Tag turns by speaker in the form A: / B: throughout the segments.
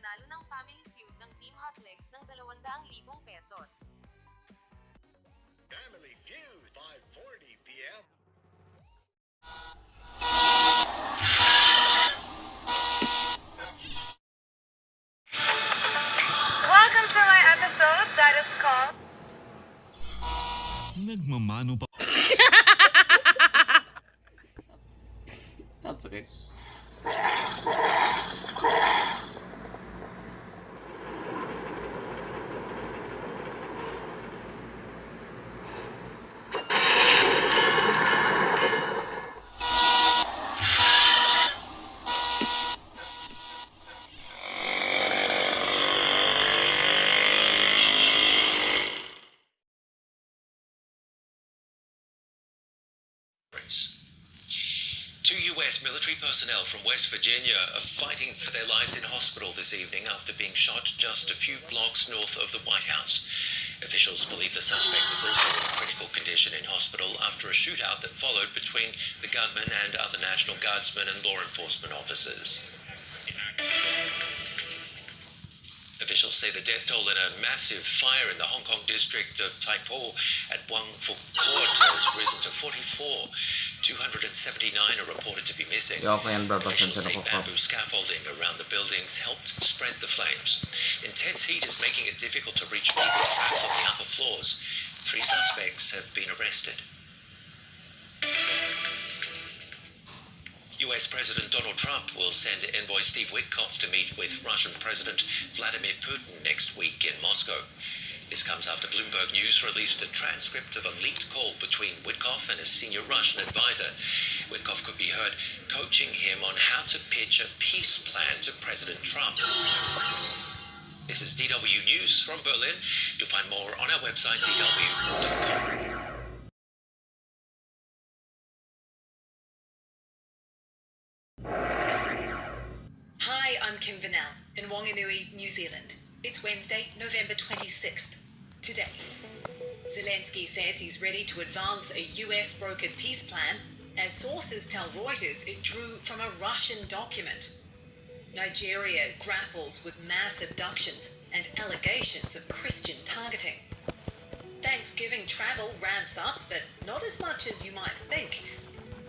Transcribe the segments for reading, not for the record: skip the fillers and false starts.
A: nanalo ng Family Feud ng Team Hotlegs ng 200,000 pesos.
B: Family Feud, 5:40 p.m.
C: Welcome to my episode that is called
D: Nagmamano pa.
E: That's okay.
F: Two U.S. military personnel from West Virginia are fighting for their lives in hospital this evening after being shot just a few blocks north of the White House. Officials believe the suspect is also in a critical condition in hospital after a shootout that followed between the gunman and other National Guardsmen and law enforcement officers. Officials say the death toll in a massive fire in the Hong Kong district of Tai Po at Wang Fu Court has risen to 44. 279 are reported to be missing. Officials say bamboo scaffolding around the buildings helped spread the flames. Intense heat is making it difficult to reach people trapped on the upper floors. 3 suspects have been arrested. US President Donald Trump will send envoy Steve Witkoff to meet with Russian President Vladimir Putin next week in Moscow. This comes after Bloomberg News released a transcript of a leaked call between Witkoff and a senior Russian advisor. Witkoff could be heard coaching him on how to pitch a peace plan to President Trump. This is DW News from Berlin. You'll find more on our website, dw.com.
G: Hi, I'm Kim Vanel in Wanganui, New Zealand. It's Wednesday, November 26th. Today, Zelensky says he's ready to advance a US-brokered peace plan as sources tell Reuters it drew from a Russian document. Nigeria grapples with mass abductions and allegations of Christian targeting. Thanksgiving travel ramps up, but not as much as you might think.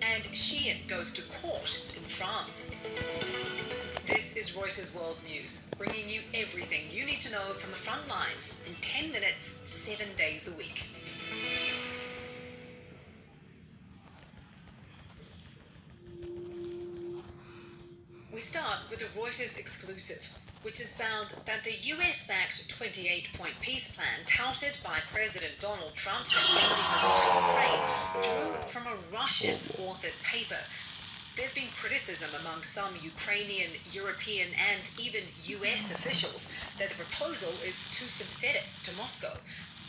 G: And Shein goes to court in France. This is Reuters World News, bringing you everything you need to know from the front lines in 10 minutes, 7 days a week. We start with a Reuters exclusive, which has found that the US-backed 28-point peace plan touted by President Donald Trump for ending the war in Ukraine drew from a Russian-authored paper. There's been criticism among some Ukrainian, European, and even US officials that the proposal is too sympathetic to Moscow.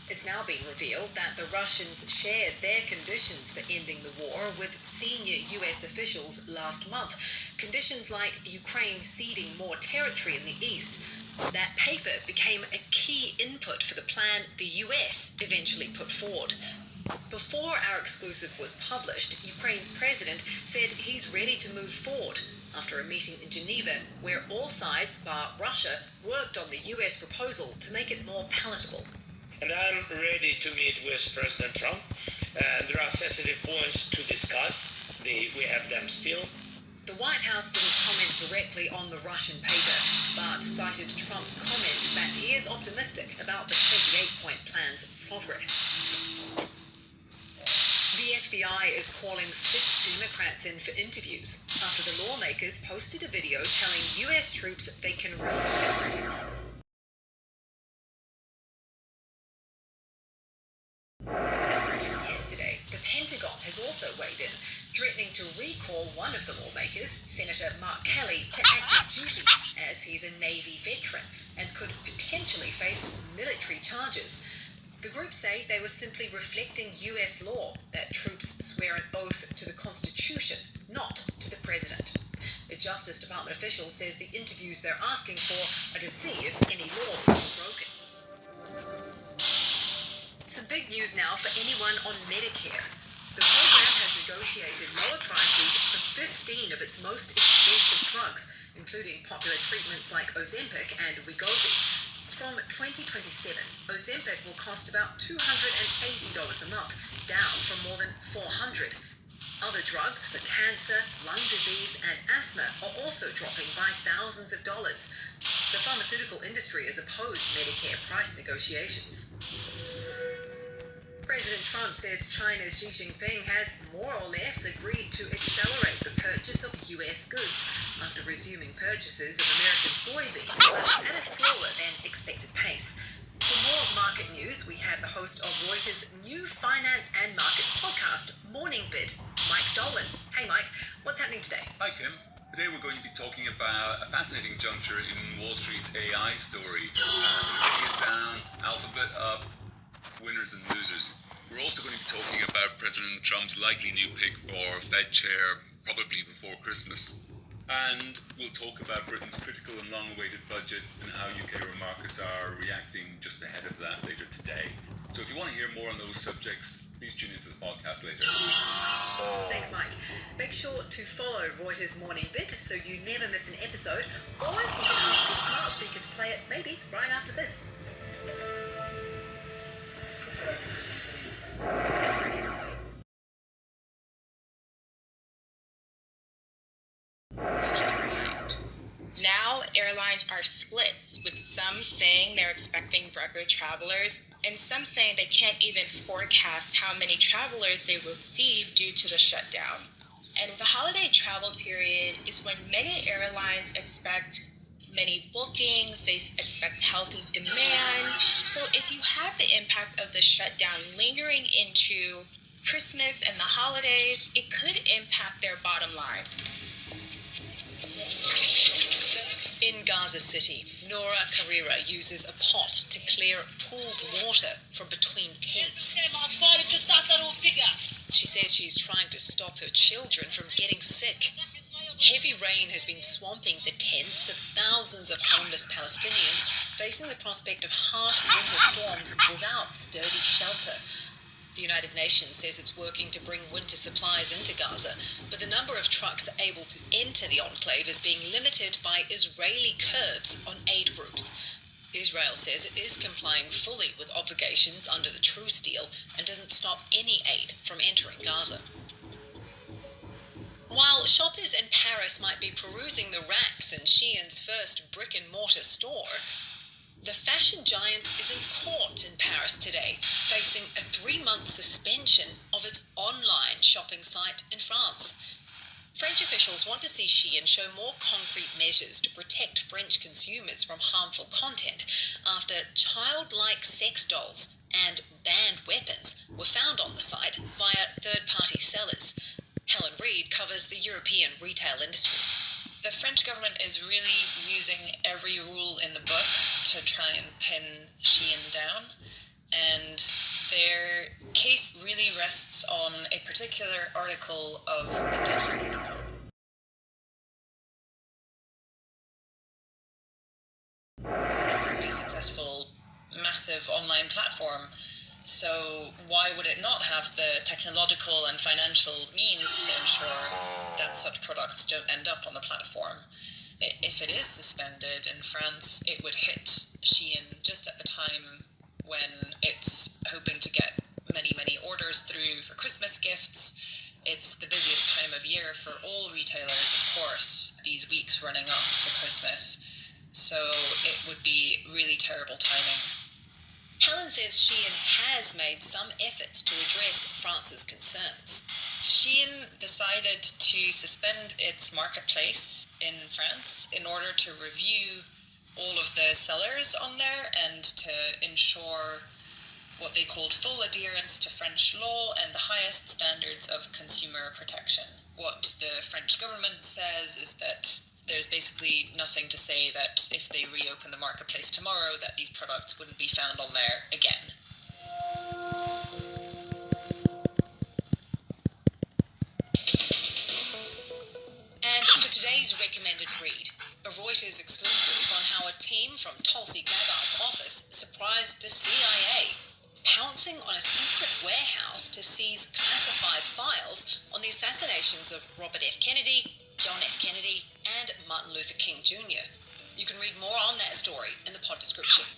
G: It's now been revealed that the Russians shared their conditions for ending the war with senior US officials last month. Conditions like Ukraine ceding more territory in the east. That paper became a key input for the plan the US eventually put forward. Before our exclusive was published, Ukraine's president said he's ready to move forward after a meeting in Geneva where all sides, bar Russia, worked on the US proposal to make it more palatable.
H: And I'm ready to meet with President Trump. There are sensitive points to discuss. We have them still.
G: The White House didn't comment directly on the Russian paper, but cited Trump's comments that he is optimistic about the 28-point plan's progress. The FBI is calling 6 Democrats in for interviews after the lawmakers posted a video telling US troops they can refuse. Yesterday, the Pentagon has also weighed in, threatening to recall one of the lawmakers, Senator Mark Kelly, to active duty as he's a Navy veteran and could potentially face military charges. The group say they were simply reflecting US law that troops swear an oath to the Constitution, not to the President. The Justice Department official says the interviews they're asking for are to see if any laws are broken. Some big news now for anyone on Medicare. The program has negotiated lower prices for 15 of its most expensive drugs, including popular treatments like Ozempic and Wegovy. From 2027, Ozempic will cost about $280 a month, down from more than $400. Other drugs for cancer, lung disease, and asthma are also dropping by thousands of dollars. The pharmaceutical industry has opposed Medicare price negotiations. President Trump says China's Xi Jinping has more or less agreed to accelerate the purchase of US goods after resuming purchases of American soybeans, but at a slower than expected pace. For more market news, we have the host of Reuters' new finance and markets podcast, Morning Bid, Mike Dolan. Hey Mike, what's happening today?
D: Hi Kim. Today we're going to be talking about a fascinating juncture in Wall Street's AI story. Nvidia down, Alphabet up, winners and losers. We're also going to be talking about President Trump's likely new pick for Fed chair, probably before Christmas. And we'll talk about Britain's critical and long-awaited budget and how UK markets are reacting just ahead of that later today. So if you want to hear more on those subjects, please tune into the podcast later.
G: Thanks, Mike. Make sure to follow Reuters Morning Bit so you never miss an episode, or you can ask your smart speaker to play it maybe right after this.
E: Now, airlines are split, with some saying they're expecting record travelers, and some saying they can't even forecast how many travelers they will see due to the shutdown. And the holiday travel period is when many airlines expect many bookings, they expect healthy demand. So if you have the impact of the shutdown lingering into Christmas and the holidays, it could impact their bottom line.
G: In Gaza City, Nora Carrera uses a pot to clear pooled water from between tents. She says she's trying to stop her children from getting sick. Heavy rain has been swamping the tents of thousands of homeless Palestinians facing the prospect of harsh winter storms without sturdy shelter. The United Nations says it's working to bring winter supplies into Gaza, but the number of trucks able to enter the enclave is being limited by Israeli curbs on aid groups. Israel says it is complying fully with obligations under the truce deal and doesn't stop any aid from entering Gaza. While shoppers in Paris might be perusing the racks in Shein's first brick-and-mortar store, the fashion giant is in court in Paris today, facing a 3-month suspension of its online shopping site in France. French officials want to see Shein show more concrete measures to protect French consumers from harmful content after childlike sex dolls and banned weapons were found on the site via third-party sellers. Helen Reid covers the European retail industry.
I: The French government is really using every rule in the book to try and pin Shein down, and their case really rests on a particular article of the digital economy. A very successful, massive online platform. So why would it not have the technological and financial means to ensure that such products don't end up on the platform? If it is suspended in France, it would hit Shein just at the time when it's hoping to get many orders through for Christmas gifts. It's the busiest time of year for all retailers, of course, these weeks running up to Christmas. So it would be really terrible timing.
G: Helen says Shein has made some efforts to address France's concerns.
I: Shein decided to suspend its marketplace in France in order to review all of the sellers on there and to ensure what they called full adherence to French law and the highest standards of consumer protection. What the French government says is that there's basically nothing to say that if they reopen the marketplace tomorrow that these products wouldn't be found on there again.
G: And for today's recommended read, a Reuters exclusive on how a team from Tulsi Gabbard's office surprised the CIA. pouncing on a secret warehouse to seize classified files on the assassinations of Robert F. Kennedy, John F. Kennedy, and Martin Luther King Jr. You can read more on that story in the pod description.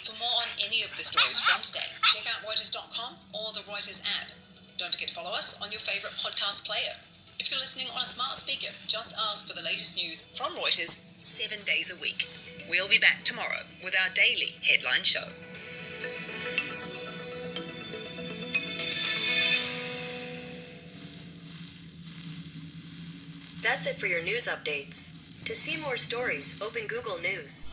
G: For more on any of the stories from today, check out Reuters.com or the Reuters app. Don't forget to follow us on your favourite podcast player. If you're listening on a smart speaker, just ask for the latest news from Reuters 7 days a week. We'll be back tomorrow with our daily headline show.
J: That's it for your news updates. To see more stories, open Google News.